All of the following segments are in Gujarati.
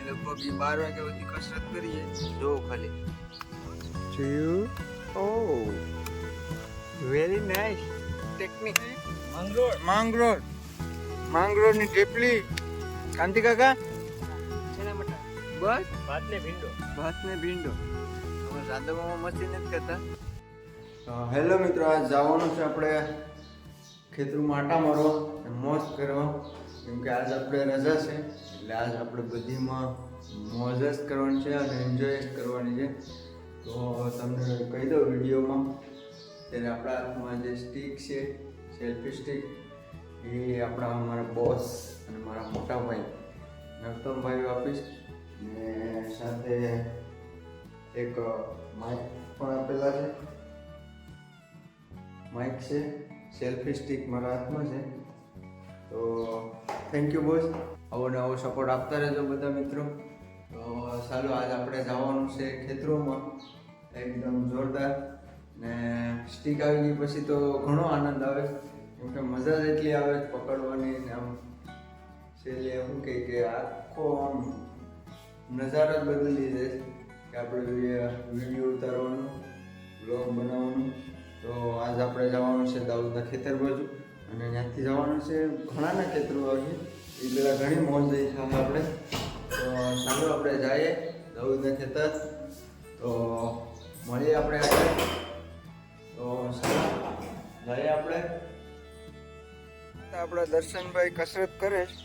લગભગ 12 વાગ્યા સુધી કસરત કરીએ. જો ખાલી વેરી નાઇસ ટેકનિક. માંગરોળ ની ઢેપલી. કાંતિ કાકા બસ ભાત ને ભીંડો. હવે રાધામાં મસ્તી નથી કરતા. હેલો મિત્રો, આજ જવાનું છે આપણે ખેતરમાં આટા મારવા, મોજ કરવા. કેમ કે આજ આપણે રજા છે, એટલે આજ આપણે બધીમાં મોજ જ કરવાની છે અને એન્જોય જ કરવાની છે. તો તમને કહી દઉં વિડીયોમાં, ત્યારે આપણા હાથમાં જે સ્ટીક છે, સેલ્ફી સ્ટીક, એ આપણા અમારા બોસ અને મારા મોટા ભાઈ નવતમભાઈ આપીશ. ને સાથે એક માઇક પણ આપેલા છે. માઇક છે, સેલ્ફી સ્ટીક મારા હાથમાં છે. તો થેન્ક યુ બોસ. આવો ને આવો સપોર્ટ આપતા રહેજો બધા મિત્રો. તો ચાલો, આજ આપણે જવાનું છે ખેતરોમાં એકદમ જોરદાર. ને સ્ટીક આવી ગઈ પછી તો ઘણો આનંદ આવે, કેમ કે મજા જ એટલી આવે પકડવાની. ને આમ છેલ્લે શું કહે કે આખો આમ નજારો જ બદલી જાય કે આપણે વિડીયો ઉતારવાનું, બ્લોગ બનાવવાનું. તો આજ આપણે જવાનું છે દાઉદના ખેતર બાજુ, અને ત્યાંથી જવાનું છે ઘણાના ખેતરો આવી. એ પેલા ઘણી મોજ થઈ છે આપણે. તો ચાલો આપણે જઈએ દાઉદના ખેતર. તો મળીએ આપણે આગળ. તો ચાલો જઈએ આપણે. આપણા દર્શનભાઈ કસરત કરે છે,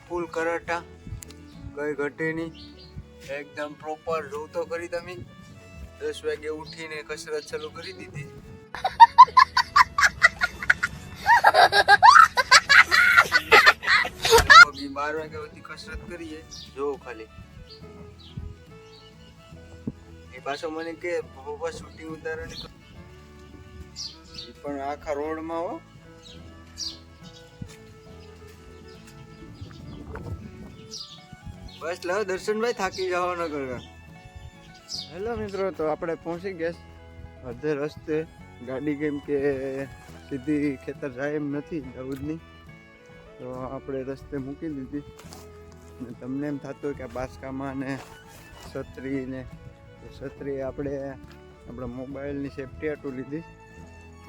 ફૂલ કરાટા, કઈ ઘટે નહીં, એકદમ પ્રોપર. જોઉં તો કરી તમે 10 વાગે ઉઠીને કસરત ચાલુ કરી દીધી. 12 વાગ્યા સુધી કસરત કરીએ. જો ખાલી એ પાછો મને કે પપ્પા શૂટિંગ ઉતારવાની, પણ આખા રોડમાં હો. બસ લો દર્શનભાઈ, થાકી જવાના કરવા. હેલો મિત્રો, તો આપણે પહોંચી ગયા અડધે રસ્તે. ગાડી કેમ કે સીધી ખેતર જાય એમ નથી દાઉદની, તો આપણે રસ્તે મૂકી દીધી. ને તમને એમ થતું કે બાસકામાં ને છત્રી ને છત્રી આપણે આપણા મોબાઈલની સેફટી હાટું લીધી.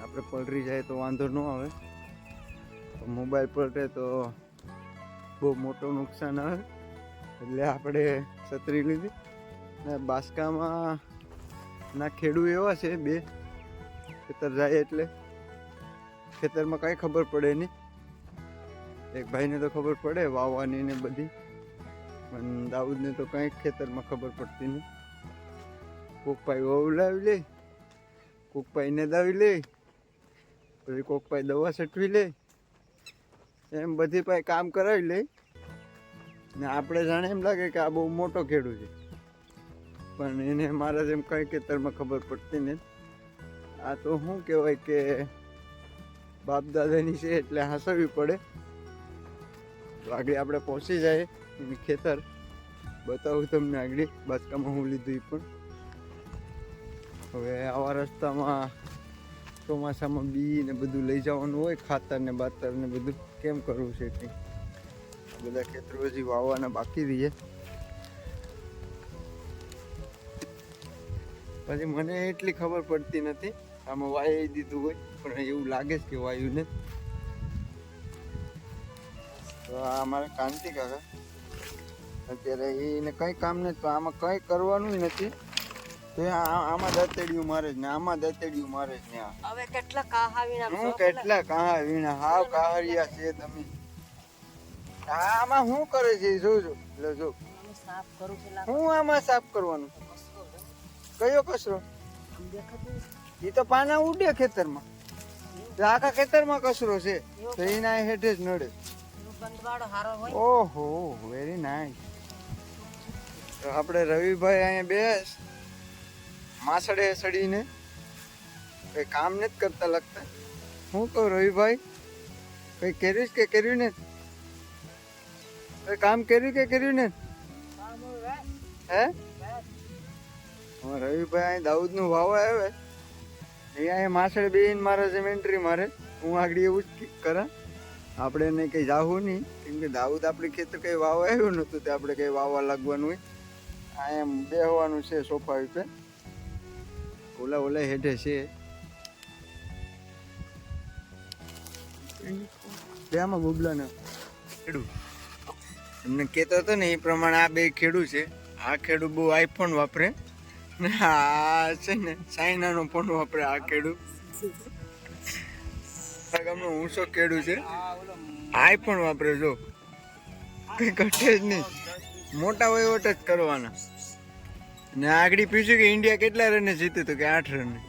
આપણે પલરી જાય તો વાંધો ન આવે, મોબાઈલ પલટે તો બહુ મોટું નુકસાન આવે, એટલે આપણે છત્રી લીધી. ને બાસકામાં ના ખેડૂ એવા છે, બે ખેતર જાય એટલે ખેતરમાં કાંઈ ખબર પડે નહીં. એક ભાઈને તો ખબર પડે વાવવાની ને બધી, પણ દાઉદને તો કંઈક ખેતરમાં ખબર પડતી નહીં. કોક ભાઈ વવલાવી લે, કોક ભાઈ નદાવી લે, પછી કોક ભાઈ દવા છટવી લે, એમ બધી ભાઈ કામ કરાવી લે. ને આપણે જાણે એમ લાગે કે આ બહુ મોટો ખેડૂત છે, પણ એને મારા જેમ કંઈ ખેતરમાં ખબર પડતી નથી. આ તો શું કહેવાય કે બાપ દાદાની છે એટલે હાંસવી પડે. તો આગળ આપણે પહોંચી જાય એની ખેતર, બતાવું તમને આગળ બાસકામાં હું લીધું એ પણ. હવે આવા રસ્તામાં ચોમાસામાં બી ને બધું લઈ જવાનું હોય, ખાતર ને બાતર ને બધું કેમ કરવું છે કંઈ. બધા ખેતરો હજી વાવવાના બાકી રહીએ. પછી મને એટલી ખબર પડતી નથી, આમાં વાઈ દીધું હોય પણ એવું લાગે છે કે વાયુ ને. તો આ અમારા કાંતિ કાકા અત્યારે એને કંઈ કામ નથી, તો આમાં કંઈ કરવાનું નથી. તો આમાં દાંતેડિયું મારે છે ને આમાં દાંતેડિયું મારે છે ને. હવે કેટલા કાહા વીણા, હું કેટલા કાહા વીણા, હાવ કાહરિયા છે તમે. આમાં શું કરે છે જોજો, એટલે જો સાફ કરું છે. હું આમાં સાફ કરવાનું? કયો કચરો? એ તો પાના ઉડે ખેતરમાં, આખા ખેતરમાં કચરો છે, તો એના હેઠે જ નડે. ઓહો, વેરી નાઇસ. તો આપણે રવિભાઈ અહીંયા બેસ માસડે સડીને કઈ કામ નથી કરતા લાગતા. હું કહું રવિભાઈ, કઈ કર્યું કે કર્યું ને? કઈ કામ કર્યું કે કર્યું ને? હે, રવિભાઈ અહીં દાઉદનું વાવ આવે, અહીંયા માસડે બેન મારે જેમ એન્ટ્રી મારે, હું આગળ એવું જ કરા. આપણે એને કંઈ જાવું નહીં, કેમ કે દાઉદ આપણી ખેતર કંઈ વાવવા આવ્યું નહોતું, તે આપણે કંઈ વાવવા લાગવાનું હોય. આ એમ બેહવાનું છે સોફા ઉપર. ઓલા હેઠે છે બેમાં બબલાને ખેડૂત તમને કહેતો હતો ને એ પ્રમાણે આ બે ખેડૂત છે. આ ખેડૂત બહુ આઈફોન વાપરે ને આ છે ને ચાઇનાનો ફોન વાપરે. આ ખેડૂત ગામનો ઊંચો ખેડૂત છે, આઈફોન વાપરે. જો કઈ ઘટે જ નહીં, મોટા વહીવટ જ કરવાના. ને આગળ પૂછ્યું કે ઇન્ડિયા કેટલા રને જીત્યું હતું, કે 8 રને.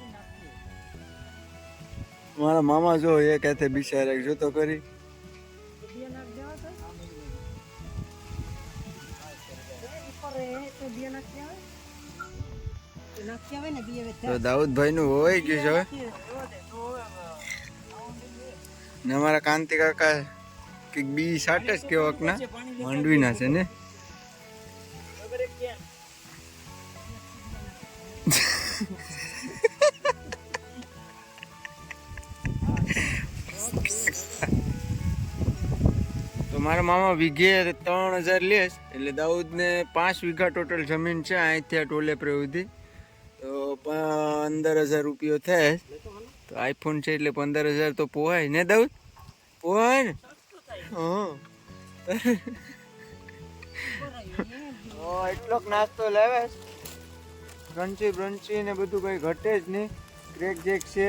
મારા મામા જો એક હાથે બિચારા જો તો કરી. તો દાઉદભાઈ નું હોઈ ગયું છે હવે. ને અમારા કાંતિ કાકા કે બી સાટ જ કેવાક ના માંડવી ના છે ને. તો મારા મામા વીઘે 3000 લેસ, એટલે દાઉદ ને 5 વીઘા ટોટલ જમીન છે અહીંથી આ ટોલે પ્રવૃત્તિ. તો 15000 રૂપિયો થાય. તો આઈફોન છે એટલે 15000 તો પોહાય ને દાઉદ, પોહાય ને. એટલોક નાસ્તો લાવે, બ્રંચી ને બધું કઈ ઘટે જ નહીં. ક્રેક જેક છે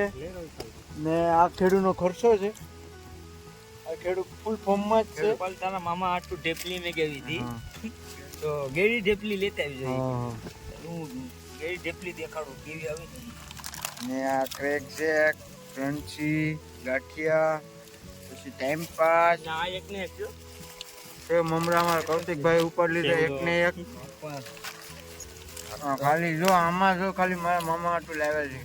ને આ ખેડૂતનો ખર્ચો છે. આ ખેડૂત ફૂલ ફોર્મમાં જ છે. તારા મામા આટલું ઢેપલી મેં કેવી હતી, તો ગેરી ઢેપલી લેતા આવી જોઈએ. હું ગેરી ઢેપલી દેખાડું કેવી આવી ને આ ક્રેક જેક, ક્રન્ચી, ગાંઠિયા, પછી ટાઈમ પાસ. આ એક ને એક છે મમરા અમારા કૌશિકભાઈ ઉપર લીધા એક ને એક. ખાલી જો આમાં જો ખાલી મારા મામા આટલું લાવ્યા છે.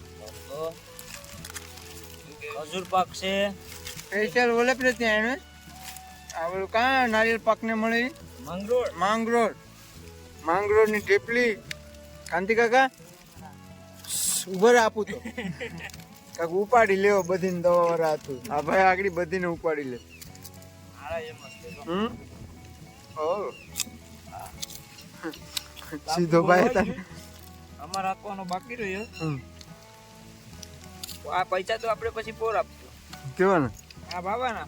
ખજૂર પાક છે સ્પેશિયલ ઓલે પર ત્યાં એને આ ઓલું કાં નારિયેળ પાકને મળી માંગરોળ ની ઢેપલી. કાંતિ કાકા ઉભર આપું તો કાક ઉપાડી લેવો બધીને દવા વાળા હતું. આ ભાઈ આગળ બધીને ઉપાડી લે. સીધો ભાઈ હતા અમારે આપવાનો બાકી રહ્યો. આ પૈસા તો આપણે પછી પોર આપશું. કેવાના આ બાબાના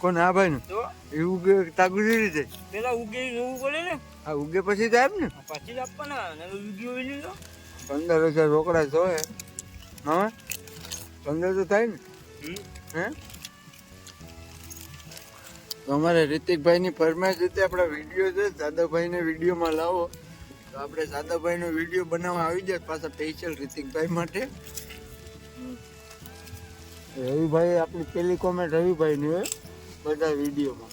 કોને? આ ભાઈ નું તો એ ઉગે તાગુજી છે. પેલા ઉગે એવું બોલે ને, આ ઉગે પછી તો આપ ને પછી જ આપવાના. ને ઉગ્યો હોય નહીં તો 15000 રોકડા જોઈએ. હા 15 તો થાય ને. હે તો અમારે રિતિકભાઈ ની ફરમાઈશ હતી આપણા વિડીયો છે, દાદાભાઈ ને વિડીયોમાં લાવો. તો આપણે દાદાભાઈ નો વિડીયો બનાવવા આવી જાય પાછા સ્પેશિયલ રિતિકભાઈ માટે. રવિભાઈ આપણી પેલી કોમેન્ટ રવિભાઈ ની હોય બધા વિડીયોમાં.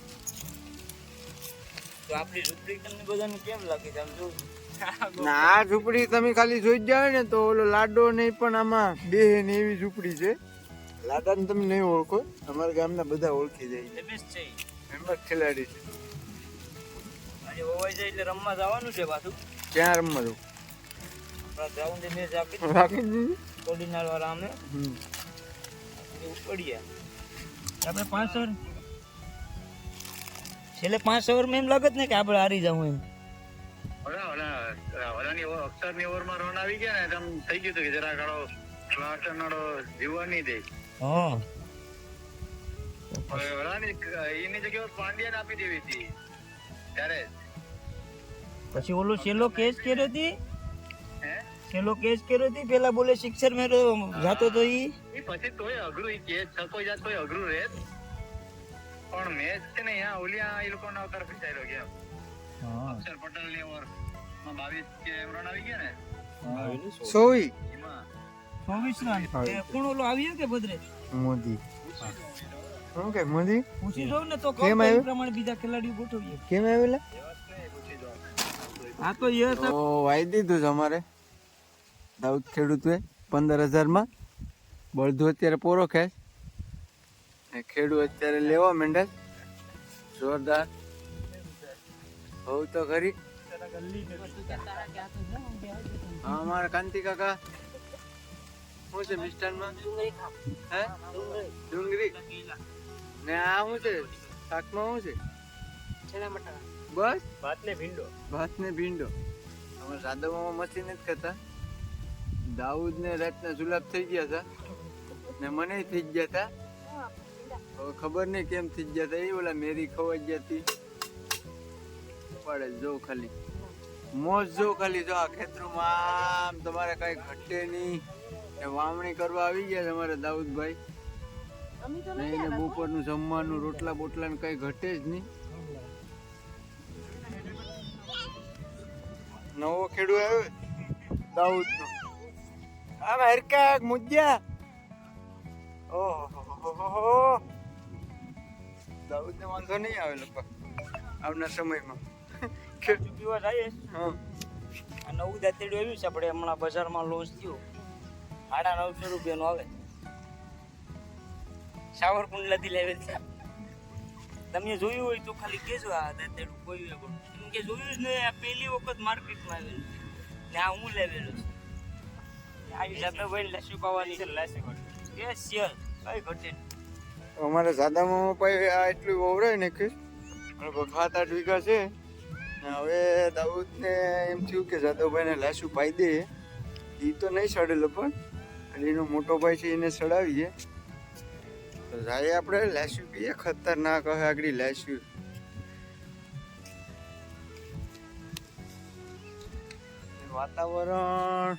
તો આપણી ઝૂંપડી તમને બધાને કેમ લાગે છે આમ જો? ના આ ઝૂંપડી તમે ખાલી જોઈ જ જાવ ને તો ઓલો લાડો નહીં પણ આમાં બે ને એવી ઝૂંપડી છે. લાડાને તમે નહીં ઓળખો, અમારા ગામના બધા ઓળખી જાય. બેસ્ટ છે મેમ્બર ખેલાડી છે. આજે ઓવાઈ જાય એટલે રમવા જવાનું છે પાછું. ક્યાં રમવા જવું? આપણા ગ્રાઉન્ડે મેચ રાખી કોડીનાર વાળા અમે ઉપડીએ આપણે 5 ઓવર છેલ્લે 5 ઓવરમાં એમ લાગત ને કે આપણે હારી જાવું એમ. ઓલાની અક્ષરની ઓવરમાં રન આવી ગયા ને એમ થઈ ગયું હતું કે જરા ગાળો નાડો જીવવા નહીં દે. હા ઓલાની એની જગ્યાએ પાંડ્યાને આપી દેવી હતી ત્યારે. પછી ઓલો છેલ્લો કેચ કર્યો હતી, હે છેલ્લો કેચ કર્યો હતી પેલા બોલે સિક્સર મેરો જાતો તો ઈ પછી તોય અઘરું ઈ કેચ થતો જાત તોય અઘરું રહે. પણ મેચ છે ને અહીંયા ઓલિયા એ લોકોના તરફથી ચાલ્યો ગયા. અક્ષર પટેલ ની ઓવર માં 22 કે રન આવી ગયા ને સોઈ એમાં 24 રન. કોણ ઓલો આવ્યો કે ભદ્રે મોદી શું કે મોદી પૂછી જોઉં ને તો કેમ કેમ આવ્યો? પ્રમાણે બીજા ખેલાડીઓ ગોઠવીએ. કેમ આવેલા? આ તો યસ તો વાઈ દીધું છે અમારે દાઉદ ખેડૂતોએ 15000 માં. બળદું અત્યારે પોરો ખેંચ ને ખેડૂત અત્યારે લેવા માંડે જોરદાર. હોવ તો ખરી. હા અમારા કાંતિ કાકા શું છે મિષ્ટાનમાં? હે ડુંગળી ને આ શું છે શાકમાં શું છે? ચણા મટર. બસ ભાત ને ભીંડો. ભાત ને ભીંડો. અમારે સાદામાં મસી નથી ખાતા. દાઉદ ને રાતના જુલાબ થઈ ગયા હતા ને મને થઈ ગયા હતા. હવે ખબર નહીં કેમ થઈ ગયા હતા. એ ઓલા મેરી ખવાઈ ગયા હતી. પડે જો ખાલી મોજ જો ખાલી જો આ ખેતરમાં આમ તમારે કઈ ઘટે નહીં. વાવણી કરવા આવી ગયા છે અમારે દાઉદભાઈ. નહીં ને બપોરનું જમવાનું રોટલા બોટલા ને કઈ ઘટે જ નહીં. નવો ખેડૂ આવ્યો દાઉદ નો. આમ હરકા મુજ્જા. ઓહો દાઉદ ને વાંધો નહીં આવે લગભગ આવનાર સમયમાં. પીવા જાય હા આ નવું દાંતેડું આવ્યું છે આપણે હમણાં બજારમાં લોન્ચ થયું. 950 રૂપિયાનું આવે. સાવરકુંડલાથી લાવેલ છે. તમે જોયું હોય તો ખાલી કહેજો આ દાંતેડું કોઈ કેમ કે જોયું જ ને આ પહેલી વખત માર્કેટમાં આવેલું ને આ હું લાવેલું છે. આવી જાતનો ભાઈ લસ્સી પાવાની છે લાસી કે સિયલ કઈ ઘટે નહીં. અમારે સાદામાં ભાઈ આ એટલું વવરાય ને કે 7-8 વીઘા છે. હવે દાઉદ ને એમ થયું કે જાદવભાઈ ને લાસુ પાઈ દે. એ તો નહીં સડેલો પણ એનો મોટો ભાઈ છે એને સડાવીએ તો જાય આપણે લાસુ પીએ. ખતરનાક હવે આગળ લાસુ. વાતાવરણ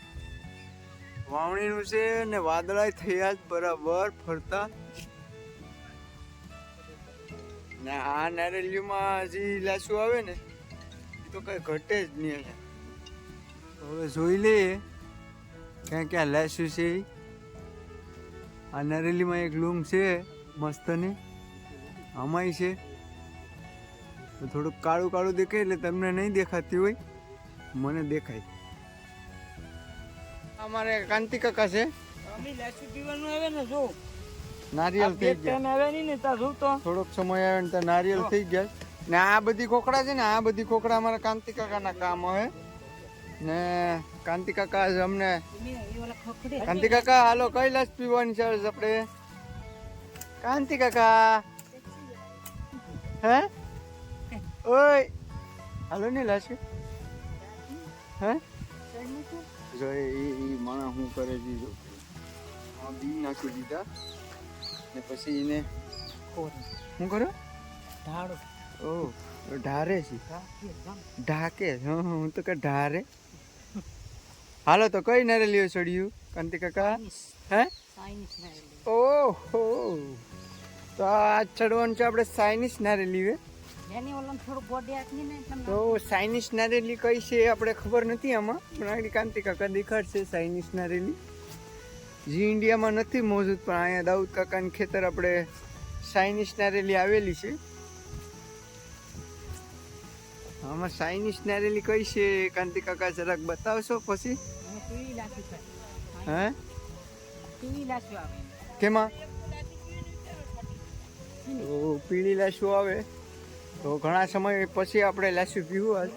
વાવણીનું છે ને વાદળા થયા જ બરાબર ફરતા. ને આ નારેલીમાં હજી લાસુ આવે ને એ તો કઈ ઘટે જ નહીં. હવે જોઈ લઈએ ક્યાં ક્યાં લાસુ છે. આ નારેલીમાં એક લૂમ છે મસ્ત ને આમાંય છે. થોડુંક કાળું કાળું દેખાય એટલે તમને નહીં દેખાતી હોય મને દેખાય. અમારે કાંતિ કાકા છે. અમે લાસી પીવાનું આવે ને જો નારિયેલ થઈ ગયા. આવે નહીં ને તા જોતો થોડોક સમય આવે ને ત્યાં નારિયેલ થઈ ગયા. ને આ બધી ખોખડા છે ને આ બધી ખોખડા અમારા કાંતિ કાકાના કામ હોય ને કાંતિ કાકા અમને કાંતિ કાકા હાલો કઈ લાશ પીવાની છે આપણે? કાંતિ કાકા હે ઓય હાલો ને લાશ હે જો એ માણા શું કરે છે જો આ બી નાખી દીધા ને પછી એને શું કર્યો? ઢાળો ઓહ ઢારે છે ઢાકે. હું તો કે ઢારે. હાલો તો કઈ નારેલીઓ ચડ્યું કાંતિ કાકા હે? ઓહો તો આ ચડવાનું છે આપણે ચાઇનીઝ નારેલી. તો ચાઇનીઝ નારેલી કઈ છે આપણે ખબર નથી આમાં પણ આગળ કાંતિ કાકા દેખાડશે ચાઇનીઝ નારેલી. જી ઇન્ડિયામાં નથી મોજૂદ પણ અહીંયા દાઉદ કાકાની ખેતર આપણે ચાઇનીઝ નારેલી આવેલી છે. આમાં ચાઇનીઝ નારેલી કઈ છે કાંતિ કાકા જરાક બતાવશો પછી? હે કેમાં? તો પીળી લાસુ આવે તો ઘણા સમય પછી આપણે લાસુ પીવું.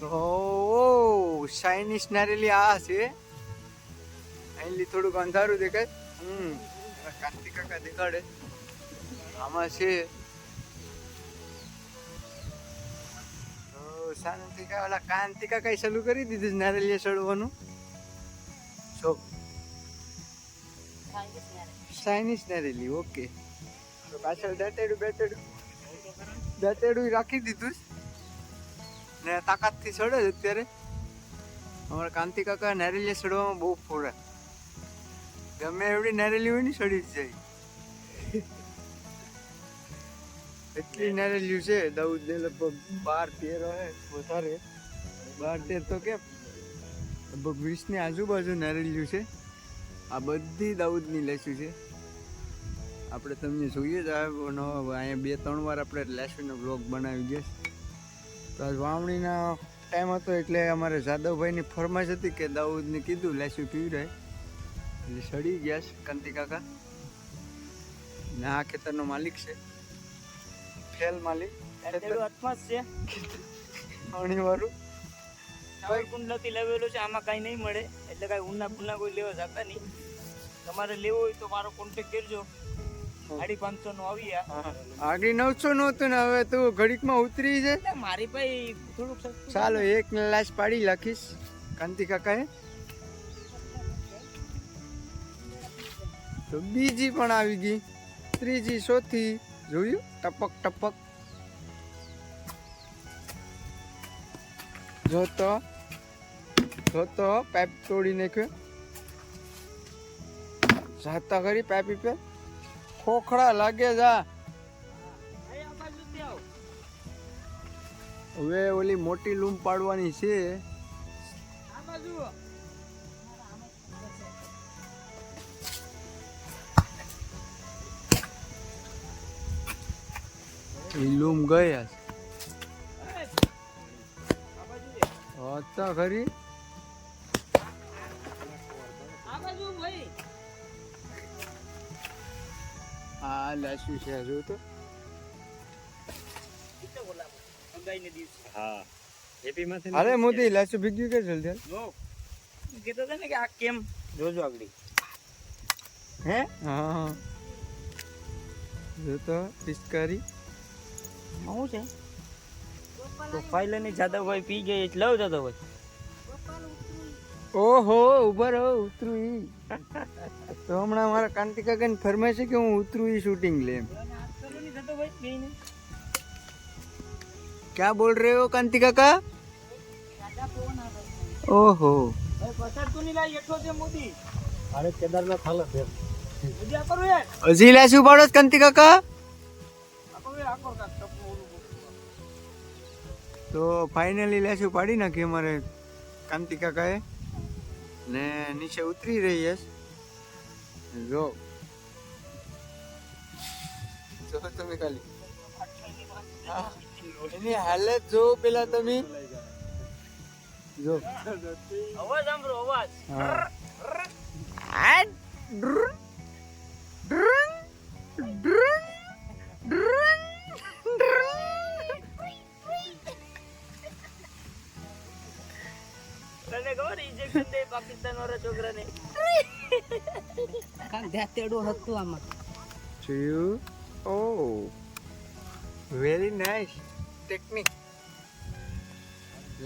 તો ચાઇનીઝ નારેલી આ છે. અહીંથી થોડુંક અંધારું દેખાય. કાંતિ કાકા દેખાડે આમાં છે. શાંતિ કા ઓલા કાંતિ કાકા ચાલુ કરી દીધું નારેલિયા ચડવાનું. ચાઇનીઝ નારેલી ઓકે. તો પાછળ દાંતેડું રાખી દીધું ને તાકાતથી ચડે છે અત્યારે. અમારા કાંતિ કાકા નારેલિયા ચડવામાં બહુ ફોડા. ગમે એવડી નારેલી હોય ને ચડી જ જાય. એટલી નારેલી છે દાઉદ ને લગભગ 12-13 હોય વધારે. 12-13 તો કેમ લગભગ 20 ની આજુબાજુ નારેલી છે. આ બધી દાઉદની લાસુ છે. આપણે તમને જોઈએ જ અહીંયા 2-3 વાર આપણે લાસુનો બ્લોગ બનાવી ગયા. તો આજ વાવણીના ટાઈમ હતો એટલે અમારે જાદવભાઈની ફરમાઈશ હતી કે દાઉદને કીધું લાસુ પીવી રહે એટલે સડી ગયા છે કાંતિ કાકા. ને આ ખેતરનો માલિક છે ફેલ માલિક હાથમાં જ છે પાણીવાળું. સાવરકુંડલાથી લાવેલું છે. આમાં કાંઈ નહીં મળે એટલે કાંઈ ઊના પૂના કોઈ લેવા જતા નહીં. તમારે લેવો હોય તો મારો કોન્ટેક્ટ કરજો. 550 નું આવી આ. આગળ 900 નું હતું ને હવે તું ઘડીકમાં ઉતરી છે. એટલે મારી પાસે થોડુંક સસ્તું ચાલો એક લાશ પાડી લખીશ કાંતિ કાકાએ. તો બીજી પણ આવી ગઈ, ત્રીજી, ચોથી. જોયું ટપક ટપક. જોતો પાઇપ તોડી નાખ્યો. જાતા ખરી પાઇપ પે ખોખડા લાગે જા. આ બાજુથી આવ. હવે ઓલી મોટી લૂમ પાડવાની છે. આ બાજુ એ લૂમ ગયા આ બાજુ રે. હતા ખરી. આ બાજુ ભાઈ. આ લાસ્યું છે હજુ તો. કેટલો બોલાવો અંગાઈને દિવસે. હા એપી માંથી અરે મોદી લાસ્યું ભીગ્યું કે જલ્દી જો કહેતો હતો ને કે આ કેમ જોજો આગળ. હે હા જો તો પિસ્કારી. શું છે તો ફાઇલની જાદવભાઈ પી ગઈ એટલે લવ જતો ભાઈ. ઓહો ઉભા રહો ઉતરું ઈ. તો હમણાં મારા કાંતિ કાકાને ફરમાય છે કે હું ઉતરું ઈ શૂટિંગ લે એમ. क्या बोल रहे हो कांति काका? ओहो અરે કેદારનાથ હાલત છે હજી લાશું પાડો છો કાંતિ કાકા? તો ફાઇનલી લાશું પાડી નાખી અમારે કાંતિ કાકાએ ને નીચે ઉતરી રહી છે. જો તમે ખાલી એની હાલત જો પેલા તમે જો અવાજ સાંભળો અવાજ. હા. તને ખબર ઇન્જેક્શન દે પાકિસ્તાન વાળા છોકરાને. કાંક ધ્યાતેડું હતું આમાં. જોયું? Oh, very nice technique.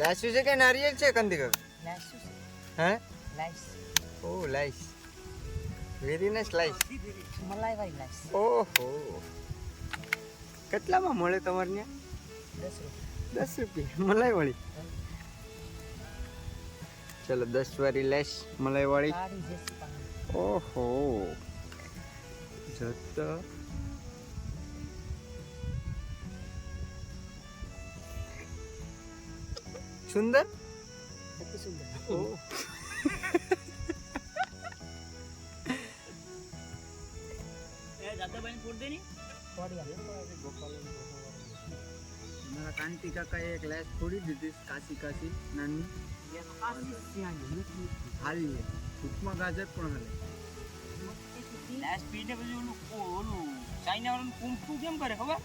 લાસ્યું છે કે નારિયેળ છે કાંતિ કાકા? લાઈસ હે? લાઈસ Oh, nice. Very nice slice. મલાઈ વાળી લાઈસ. ઓહો. કેટલામાં મળે તમારે ત્યાં? 10 રૂપિયા. 10 રૂપિયા મલાઈ વાળી. ચલો 10 વાળી લેસ મલાઈ વાળી. કાળી જેસી પાણી. ઓહો. જતો સુંદર. અતિ સુંદર. ઓહ. એ જાદવભાઈને ફૂટ દે ની. થોડી વાર. મારા કાંતિ કાકાએ એક લેસ છોડી દીધી કાશી કાશી નાની હાલી ટૂંકમાં ગાજર પણ હાલે. લાસ્ટ પીને પછી ઓલું ચાઇના વાળાનું કુંફુ કેમ કરે ખબર?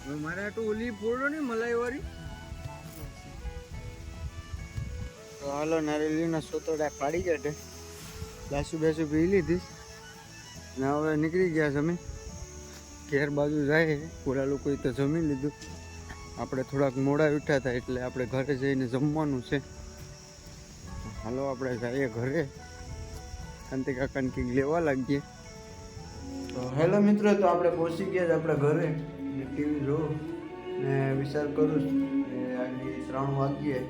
હવે મારે આટલું ઓલી ફોડો ને મલાઈ વાળી. તો હાલો નારેલીના સોતોડા પાડી ગયા. લાસુ બેસુ પી લીધી ને હવે નીકળી ગયા છે અમે ઘેર બાજુ જાય. ઓલા લોકોએ તો જમી લીધું. આપણે થોડાક મોડા ઉઠ્યા હતા એટલે આપણે ઘરે જઈને જમવાનું છે. હાલો આપણે જઈએ ઘરે. કાંતિ કાકાને કંઈક લેવા લાગીએ. તો હેલો મિત્રો, તો આપણે પહોંચી ગયા આપણે ઘરે. ટીવી જોઉં ને વિચાર કરું કે આગળ 3 વાગ્યે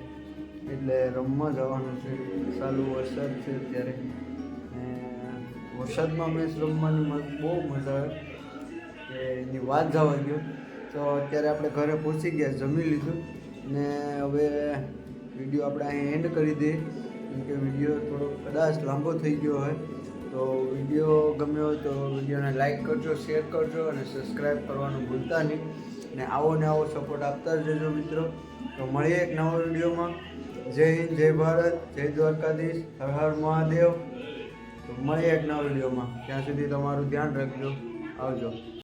એટલે રમવા જવાનું છે. ચાલુ વરસાદ છે અત્યારે ને વરસાદમાં મેચ રમવાની બહુ મજા આવે કે એની વાત જવા ગયો. તો અત્યારે આપણે ઘરે પહોંચી ગયા, જમી લીધું ને હવે વિડીયો આપણે અહીં એન્ડ કરી દઈએ કેમ કે વિડીયો થોડો કદાચ લાંબો થઈ ગયો હોય. તો વિડીયો ગમ્યો હોય તો વિડીયોને લાઈક કરજો, શેર કરજો અને સબસ્ક્રાઈબ કરવાનું ભૂલતા નહીં. ને આવો સપોર્ટ આપતા જ રહેજો મિત્રો. તો મળીએ એક નવા વિડીયોમાં. જય હિન્દ, જય ભારત, જય દ્વારકાધીશ, હર હર મહાદેવ. તો મળીએ એક નવા વિડીયોમાં. ત્યાં સુધી તમારું ધ્યાન રાખજો. આવજો.